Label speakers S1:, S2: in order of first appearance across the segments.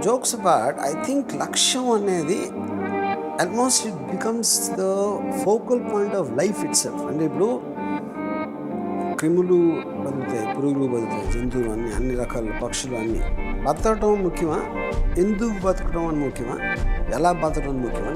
S1: Jokes apart, I think లక్ష్యం అనేది almost it becomes the focal point of life it self. అంటే ఇప్పుడు క్రిములు బతుకుతాయి, పురుగులు బతుకుతాయి, జంతువులు అన్ని రకాల పక్షులు అన్నీ బతకడం ముఖ్యమా, ఎందుకు బతకడం అని ముఖ్యమా, ఎలా బతకడం ముఖ్యమా?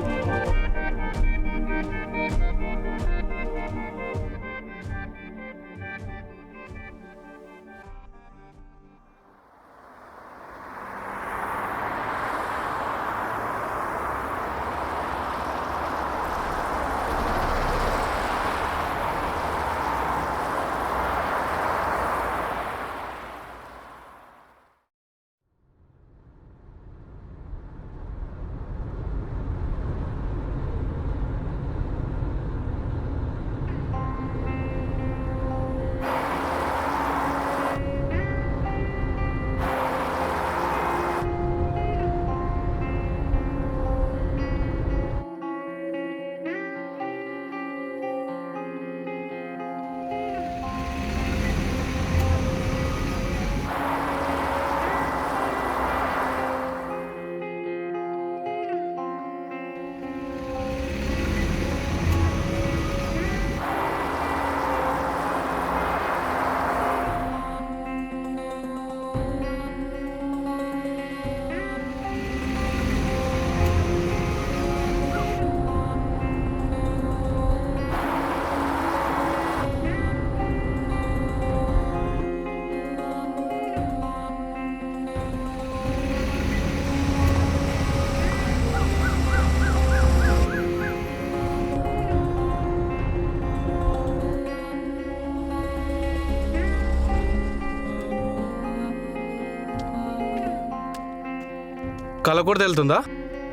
S2: కలకూడదు వెళ్తుందా?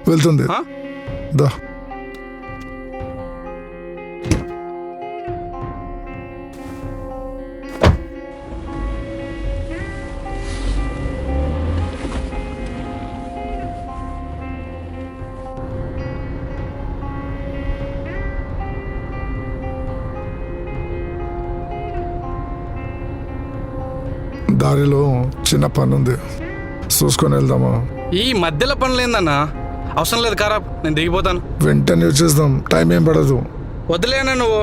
S3: వెళ్తుంది. దా దారిలో చిన్న పని ఉంది, చూసుకొని వెళ్దామా?
S2: ఈ మధ్యలో పనులు ఏందన్నా? అవసరం లేదు, కారా నేను దిగిపోతాను.
S3: వెంటనే వచ్చేద్దాం, టైం ఏం పడదు.
S2: వద్దులేనా నువ్వు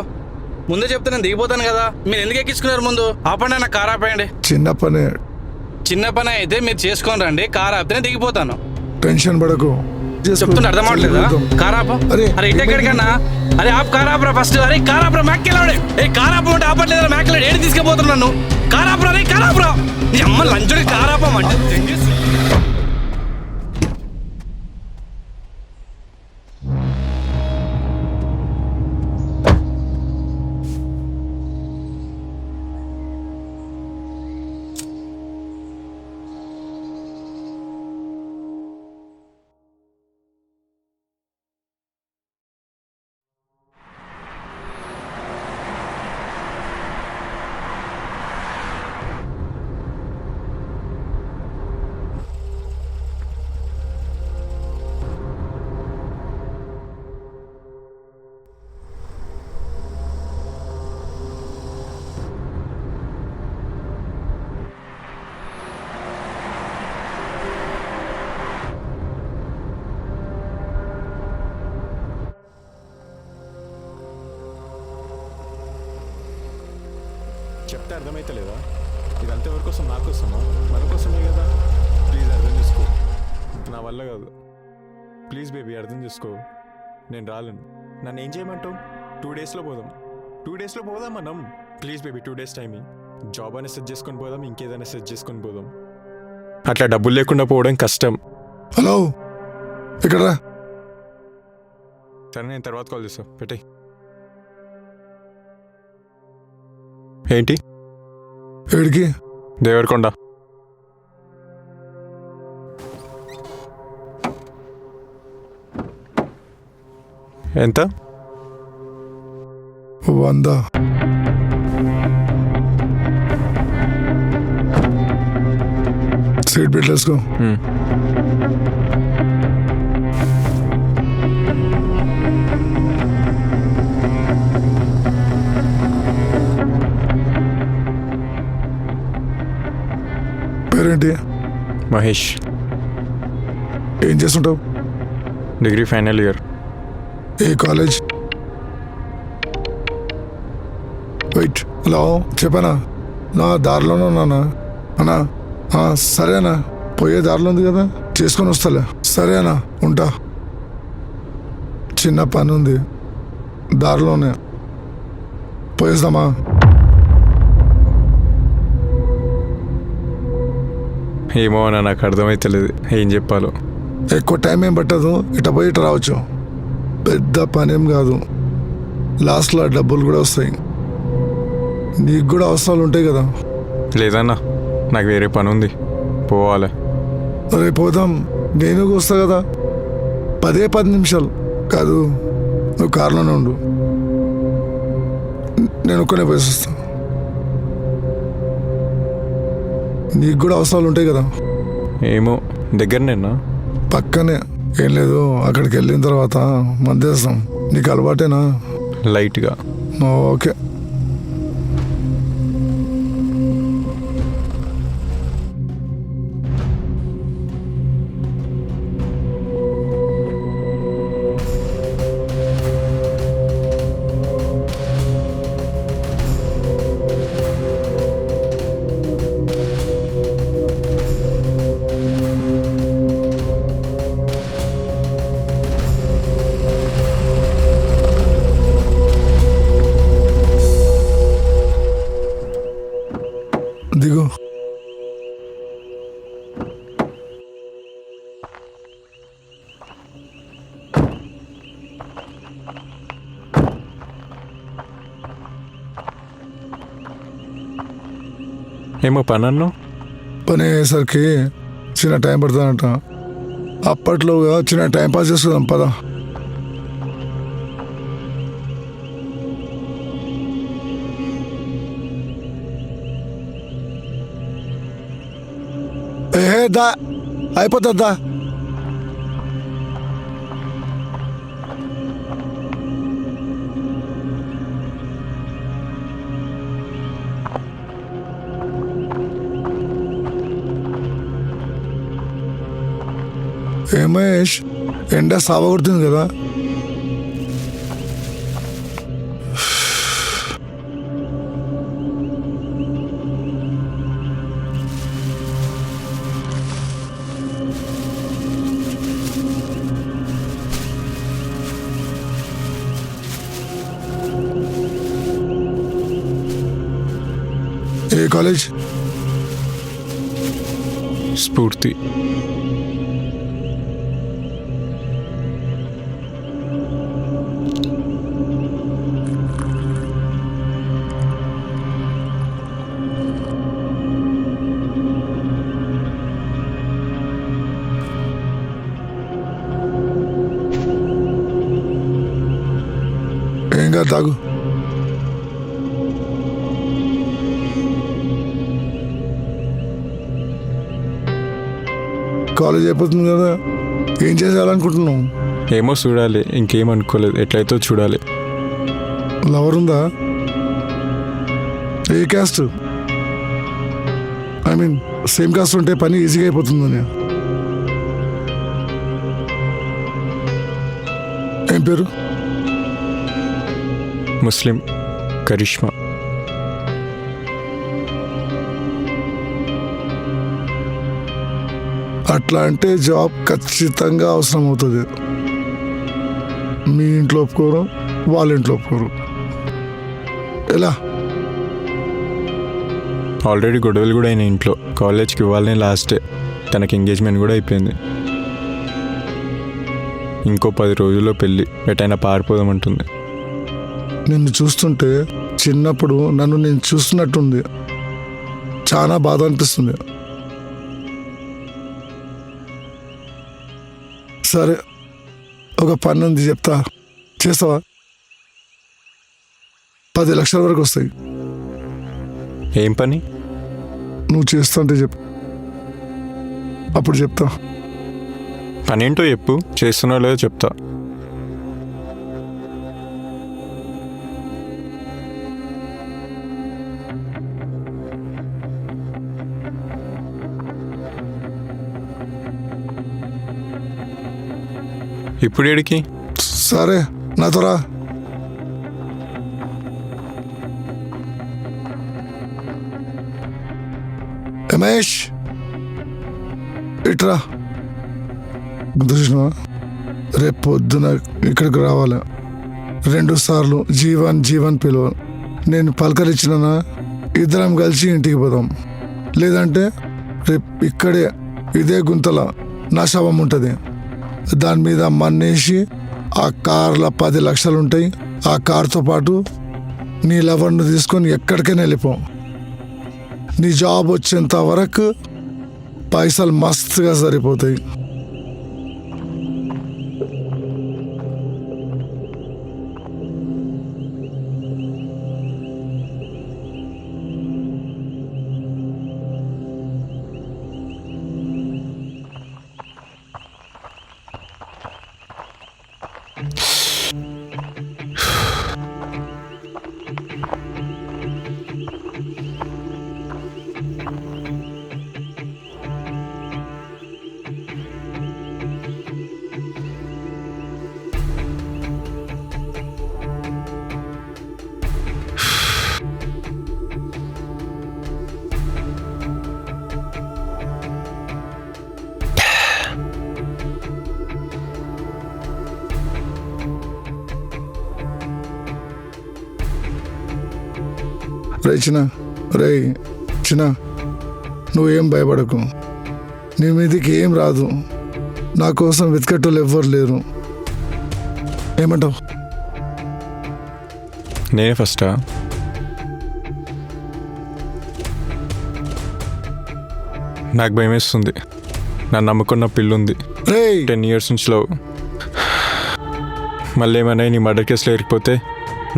S2: ముందే చెప్తే నేను దిగిపోతాను కదా. మీరు ఎందుకు ఎక్కించుకున్నారు ముందు? ఆపండి అన్న, కార్ ఆపేయండి.
S3: చిన్న పని.
S2: చిన్న పని అయితే మీరు చేసుకొని రండి, కార్ ఆపితే దిగిపోతాను.
S3: టెన్షన్ పడకు.
S2: చెప్తుంటే అర్థం అవట్లేదా? కార్ ఆపు. అరే ఇటు ఎక్కడికన్నా? అరే ఆప్ కార్ ఆపరా ఫస్ట్. అరే కార్ ఆపరా, మ్యాక్కెళ్ళాడు. ఏ కార్ ఆపమంటే ఆపట్లేదా? మ్యాక్కెళ్ళాడు, ఏడు తీసుకుపోతున్నాను. కార్ ఆపరా, రే కార్ ఆపరా. నీ అమ్మ లంచుడి కార్ ఆపమంటే
S4: చెప్తే అర్థమైతే లేదా? ఇదంతా ఎవరి కోసం? నా కోసమా? మన కోసమే కదా. ప్లీజ్ అర్థం చేసుకో, నా వల్ల కాదు. ప్లీజ్ బేబీ అర్థం చేసుకో, నేను రాలేను. నన్ను ఏం చేయమంటావు? 2 డేస్లో పోదాం. 2 డేస్లో పోదాం మనం. Please baby 2 days time. Job అయినా సెట్ చేసుకొని పోదాం, ఇంకేదైనా సెట్ చేసుకొని పోదాం. అట్లా డబ్బులు లేకుండా పోవడం కష్టం.
S3: హలో, ఇక్కడ
S4: సరే నేను తర్వాత కాల్ చేస్తా, పెట్టే. ఏంటి?
S3: ఏడికి?
S4: దేవరకొండ. ఎంత?
S3: 100. సీట్ బెల్ట్ వేసుకో. పేరేంటి?
S4: మహేష్.
S3: ఏం చేస్తుంటావు?
S4: Degree final year.
S3: ఏ కాలేజ్? వెయిట్, హలో, చెప్పానా? నా దారిలోనే ఉన్నానా అన్నా? సరేనా, పోయే దారిలో ఉంది కదా, చేసుకొని వస్తాలే. సరేనా, ఉంటా. చిన్న పని ఉంది దారిలోనే, పోయేద్దామా?
S4: ఏమో అన్న, నాకు అర్థమైతలేదు ఏం చెప్పాలో.
S3: ఎక్కువ టైం ఏం పట్టదు, ఇట పోయి ఇట రావచ్చు. పెద్ద పనేం కాదు, లాస్ట్లో డబ్బులు కూడా వస్తాయి. నీకు కూడా అవసరాలు ఉంటాయి కదా.
S4: లేదన్నా, నాకు వేరే పని ఉంది, పోవాలి.
S3: రేపు పోదాం, నేను వస్తా కదా. 10 నిమిషాలు కాదు, నువ్వు కార్లోనే ఉండు, నేను ఒక్కనే పోయి వస్తాను. నీకు కూడా అవసరాలు ఉంటాయి కదా.
S4: ఏమో, దగ్గరనేనా?
S3: పక్కనే, ఏం లేదు. అక్కడికి వెళ్ళిన తర్వాత మందేస్తాం. నీకు అలవాటేనా?
S4: లైట్గా.
S3: ఓకే. దిగు.
S4: ఏమో పని అన్నా?
S3: పని అయ్యేసరికి చిన్న టైం పడుతుందంట. అప్పట్లో చిన్న టైం పాస్ చేసుకుందాం, పద. దా, అయిపోతుందా? ఏ మహేష్, ఎండ సావ కొడుతుంది కదా. ఏ కాలేజ్?
S4: స్ఫూర్తి.
S3: ఏం కాదు, తాగు. కాలేజ్ అయిపోతుంది కదా, ఏం చేయాలనుకుంటున్నావు?
S4: ఏమో చూడాలి, ఇంకేం అనుకోలేదు, ఎట్లయితే చూడాలి.
S3: లవర్ ఉందా? ఏ caste? I mean same caste ఉంటే పని ఈజీగా అయిపోతుందని. ఏం పేరు?
S4: ముస్లిం, కరిష్మా.
S3: అట్లా అంటే జాబ్ ఖచ్చితంగా అవసరం అవుతుంది. మీ ఇంట్లో ఒప్పుకోరు, వాళ్ళ ఇంట్లో ఒప్పుకోరు. ఎలా?
S4: ఆల్రెడీ గొడవలు కూడా అయిన ఇంట్లో. కాలేజ్కి ఇవ్వాలనే లాస్ట్ డే, తనకి ఎంగేజ్మెంట్ కూడా అయిపోయింది. ఇంకో 10 రోజుల్లో పెళ్ళి, ఎటైనా పారిపోదామంటుంది.
S3: నిన్ను చూస్తుంటే చిన్నప్పుడు నన్ను నేను చూస్తున్నట్టుంది. చాలా బాధ అనిపిస్తుంది. సరే, ఒక పని ఉంది, చెప్తా, చేస్తావా? 10 లక్షల వరకు వస్తాయి.
S4: ఏం పని?
S3: నువ్వు చేస్తుంటే చెప్పు, అప్పుడు చెప్తా.
S4: పని ఏంటో చెప్పు, చేస్తున్నావు లేదో చెప్తా. ఇప్పుడు ఏడికి?
S3: సరే నాతో రా. రమేష్ ఇట్రా. చూసినా రేపు పొద్దున ఇక్కడికి రావాలి. 2 సార్లు జీవన్ పిలువ. నేను పలకరించినా ఇద్దరం కలిసి ఇంటికి పోదాం. లేదంటే రేపు ఇక్కడే ఇదే గుంతల నా శవం ఉంటుంది. దాని మీద మన్నేసి ఆ కార్లో 10 లక్షలు ఉంటాయి. ఆ కార్తో పాటు నీ లవర్ను తీసుకొని ఎక్కడికైనా వెళ్ళిపో. నీ జాబ్ వచ్చేంత వరకు పైసలు మస్తుగా సరిపోతాయి. రే చిన్న నువ్వేం భయపడకు. నీ మీదికి ఏం రాదు. నా కోసం వెతికేటోళ్ళు ఎవ్వరు లేరు. ఏమంటావు?
S4: నేనే ఫస్టా? నాకు భయం వేస్తుంది. నన్ను నమ్ముకున్న పిల్లుంది. 10 years నుంచి లవ్. మళ్ళీ ఏమైనా నీ మర్డర్ కేసులో ఇరికిపోతే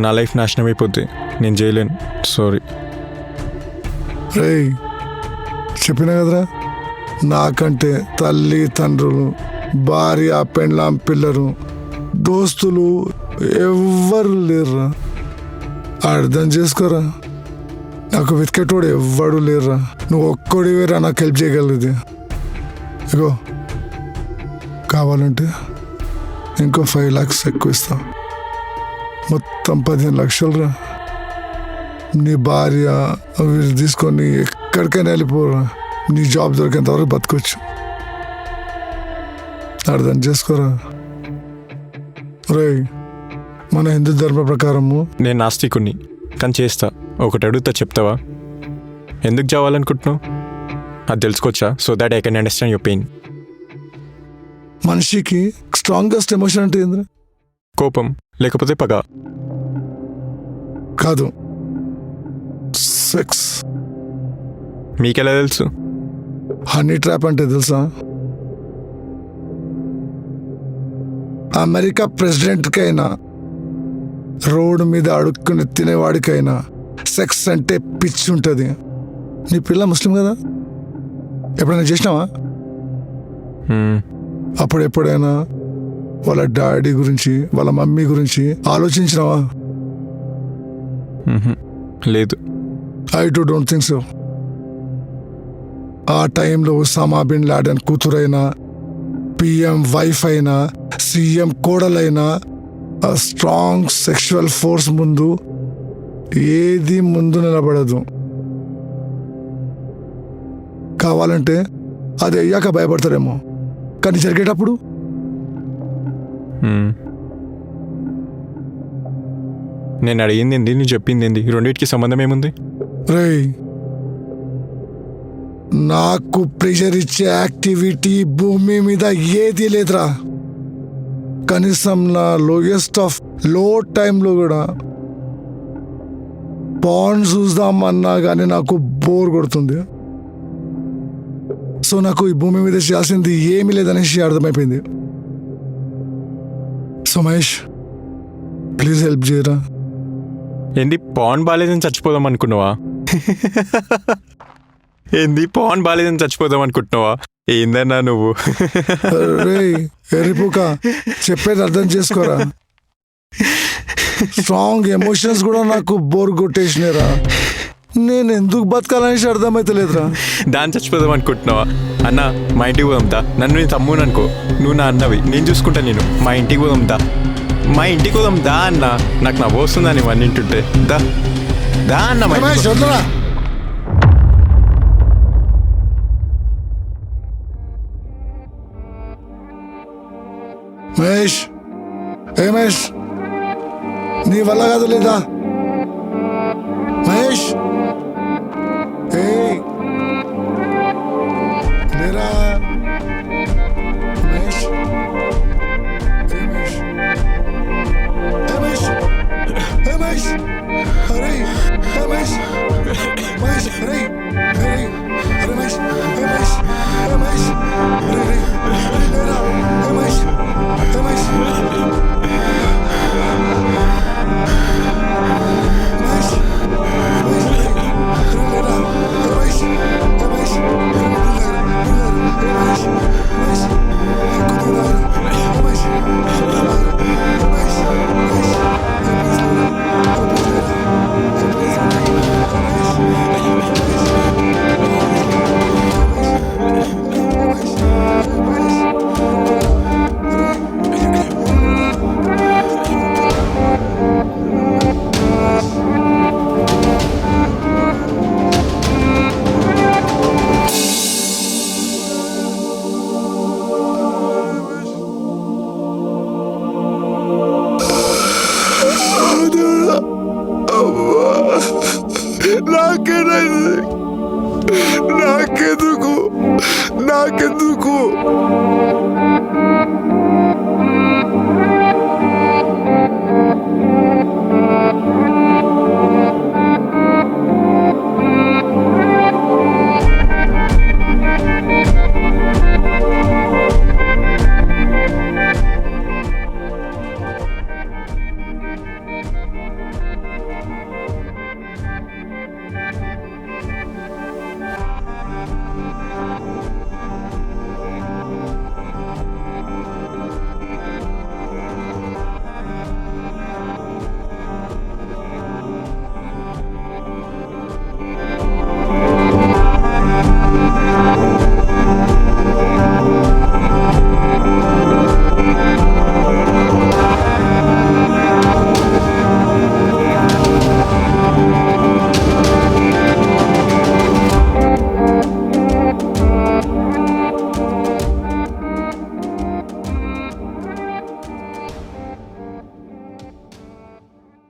S4: నా లైఫ్ నాశనం అయిపోద్ది. నేను చేయలేను. సారీ.
S3: చెప్పినా కదరా, నాకంటే తల్లి తండ్రులు, భార్య, పెండ్లాం, పిల్లలు, దోస్తులు ఎవ్వరు లేరురా. అర్థం చేసుకోరా. నాకు వెతికేటోడు ఎవ్వడు లేరురా. నువ్వు ఒక్కడివేరా నాకు హెల్ప్ చేయగలిగితే. ఇగో కావాలంటే ఇంకో 5 lakhs ఎక్కువ ఇస్తా. మొత్తం 15 లక్షలు రా. నీ భార్య అవి తీసుకొని ఎక్కడికైనా వెళ్ళిపోరా. నీ జాబ్ దొరికేంత వరకు బతకొచ్చు. అర్థం చేసుకోరా. మన హిందూ ధర్మ ప్రకారము
S4: నేను నాస్తికుణ్ణి, కానీ చేస్తా. ఒకటి అడుగుతా, చెప్తావా? ఎందుకు చావాలనుకుంటున్నావు? అది తెలుసుకోవచ్చా? So that I can understand your pain.
S3: మనిషికి స్ట్రాంగెస్ట్ ఎమోషన్ అంటే ఏంద్రా?
S4: కోపం, లేకపోతే పగ.
S3: కాదు, సెక్స్.
S4: మీకెలా తెలుసు?
S3: హనీ ట్రాప్ అంటే తెలుసా? అమెరికా ప్రెసిడెంట్కైనా, రోడ్డు మీద అడుక్కుని తినేవాడికైనా సెక్స్ అంటే పిచ్చి ఉంటుంది. నీ పిల్ల ముస్లిం కదా, ఎప్పుడైనా చేసినావా? అప్పుడు ఎప్పుడైనా వాళ్ళ డాడీ గురించి, వాళ్ళ మమ్మీ గురించి ఆలోచించినావా?
S4: లేదు.
S3: I don't think so. ఆ టైంలో ఉసామా బిన్ లాడెన్ కూతురైనా, పిఎం వైఫ్ అయినా, సీఎం కోడలైనా, ఆ స్ట్రాంగ్ సెక్షువల్ ఫోర్స్ ముందు ఏది ముందు నిలబడదు. కావాలంటే అది అయ్యాక భయపడతారేమో, కానీ జరిగేటప్పుడు
S4: నేను అడిగింది ఏంది, నువ్వు చెప్పింది ఏంది? రెండింటికి సంబంధం ఏముంది?
S3: నాకు ప్రెషర్ ఇచ్చే యాక్టివిటీ భూమి మీద ఏది లేదురా. కనీసం నా లోయెస్ట్ ఆఫ్ లో టైంలో కూడా పాన్ చూద్దామన్నా కానీ నాకు బోర్ కొడుతుంది. సో నాకు ఈ భూమి మీద చేయాల్సింది ఏమీ లేదనేసి అర్థమైపోయింది. సో మహేష్, ప్లీజ్ హెల్ప్ చేయరా.
S4: ఏంది, పాన్ బాలేదని చచ్చిపోదాం అనుకున్నావా? ఏంది, పాన్ బాలేదని చచ్చిపోదాం అనుకుంటున్నావా? ఏందన్నా నువ్వు?
S3: ఎరిపుక, చెప్పేది అర్థం చేసుకోరా. స్ట్రాంగ్ ఎమోషన్స్ కూడా నాకు బోర్ కొట్టేసినారా. నేను ఎందుకు బతకాలనేసి అర్థమైతలేదురా.
S4: దాన్ని చచ్చిపోదాం అనుకుంటున్నావా? అన్న మా ఇంటికి పోదాంతా. నన్ను నేను తమ్ముని అనుకో, నువ్వు నా అన్నవి, నేను చూసుకుంటా. నేను మా ఇంటికి పోదాంతా, మా ఇంటికి పోదాం దా అన్న. నాకు నవ్వు వస్తుందని ఇవన్నీ వింటుంటే. దా దా అన్న మా ఇంటికి
S3: రమేష్
S4: పోదాం.
S3: వద్దురా. మహేష్, ఏ మహేష్, నీ వల్ల కాదు లేదా?